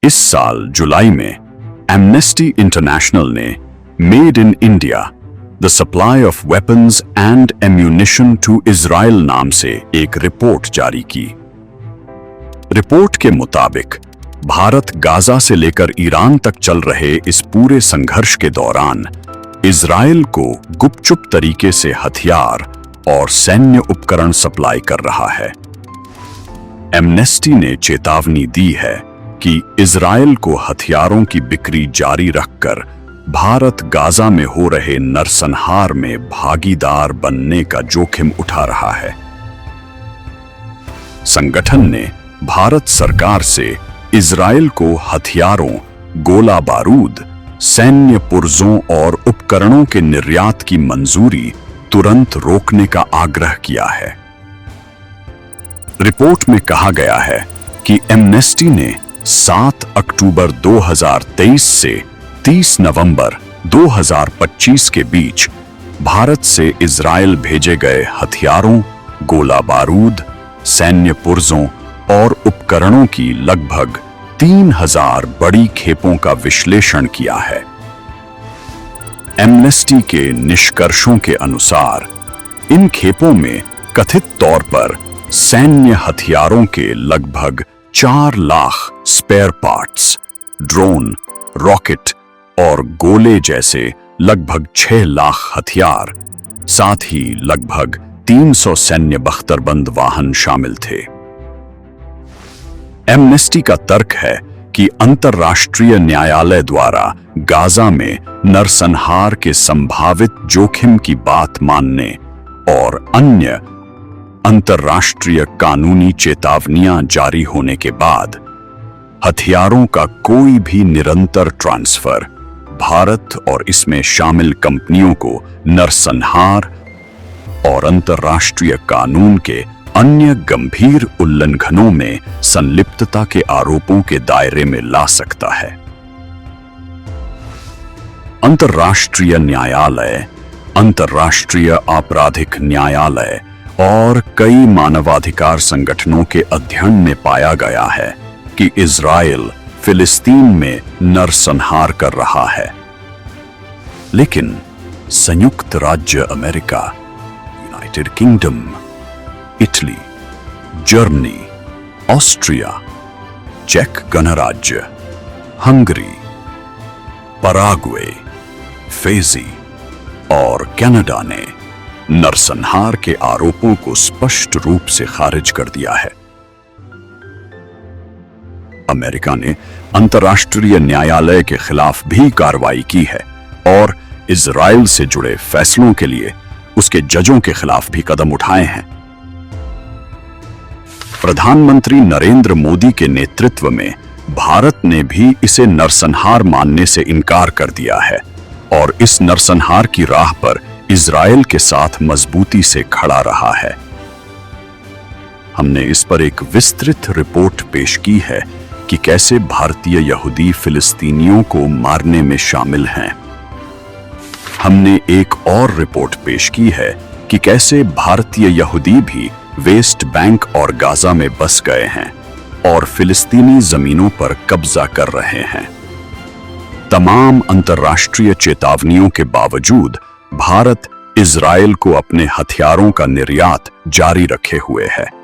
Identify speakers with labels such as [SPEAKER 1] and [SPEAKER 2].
[SPEAKER 1] इस साल जुलाई में एमनेस्टी इंटरनेशनल ने made in India the supply of weapons and ammunition to Israel नाम से एक रिपोर्ट जारी की। रिपोर्ट के मुताबिक भारत गाजा से लेकर ईरान तक चल रहे इस पूरे संघर्ष के दौरान इजराइल को गुपचुप तरीके से हथियार और सैन्य उपकरण सप्लाई कर रहा है। एमनेस्टी ने चेतावनी दी है कि इजराइल को हथियारों की बिक्री जारी रखकर भारत गाजा में हो रहे नरसंहार में भागीदार बनने का जोखिम उठा रहा है। संगठन ने भारत सरकार से इजराइल को हथियारों, गोला बारूद, सैन्य पुर्जों और उपकरणों के निर्यात की मंजूरी तुरंत रोकने का आग्रह किया है। रिपोर्ट में कहा गया है कि एमनेस्टी ने 7 अक्टूबर 2023 से 30 नवंबर 2025 के बीच भारत से इजराइल भेजे गए हथियारों, गोला बारूद, सैन्य पुर्जों और उपकरणों की लगभग 3000 बड़ी खेपों का विश्लेषण किया है। एमनेस्टी के निष्कर्षों के अनुसार इन खेपों में कथित तौर पर सैन्य हथियारों के लगभग 4 lakh spare parts, drone, rocket और गोले जैसे लगभग 6 लाख हथियार, साथ ही लगभग 300 सैन्य बख्तरबंद वाहन शामिल थे। एमनेस्टी का तर्क है कि अंतर्राष्ट्रीय न्यायालय द्वारा गाजा में नरसंहार के संभावित जोखिम की बात मानने और अन्य अंतर्राष्ट्रीय कानूनी चेतावनियां जारी होने के बाद हथियारों का कोई भी निरंतर ट्रांसफर भारत और इसमें शामिल कंपनियों को नरसंहार और अंतर्राष्ट्रीय कानून के अन्य गंभीर उल्लंघनों में संलिप्तता के आरोपों के दायरे में ला सकता है। अंतर्राष्ट्रीय न्यायालय, अंतर्राष्ट्रीय आपराधिक न्यायालय और कई मानवाधिकार संगठनों के अध्ययन में पाया गया है कि इजराइल फिलिस्तीन में नरसंहार कर रहा है। लेकिन संयुक्त राज्य America, United Kingdom, Italy, Germany, Austria, चेक गणराज्य, हंगरी, पराग्वे, फिजी और कनाडा ने नरसंहार के आरोपों को स्पष्ट रूप से खारिज कर दिया है। अमेरिका ने अंतर्राष्ट्रीय न्यायालय के खिलाफ भी कार्रवाई की है और इजराइल से जुड़े फैसलों के लिए उसके जजों के खिलाफ भी कदम उठाए हैं। प्रधानमंत्री नरेंद्र मोदी के नेतृत्व में भारत ने भी इसे नरसंहार मानने से इनकार कर दिया है और इस नरसंहार की राह पर इजराइल के साथ मजबूती से खड़ा रहा है। हमने इस पर एक विस्तृत रिपोर्ट पेश की है कि कैसे भारतीय यहूदी फिलिस्तीनियों को मारने में शामिल हैं। हमने एक और रिपोर्ट पेश की है कि कैसे भारतीय यहूदी भी वेस्ट बैंक और गाजा में बस गए हैं और फिलिस्तीनी जमीनों पर कब्जा कर रहे हैं। तमाम अंतर्राष्ट्रीय चेतावनियों के बावजूद भारत इजराइल को अपने हथियारों का निर्यात जारी रखे हुए है।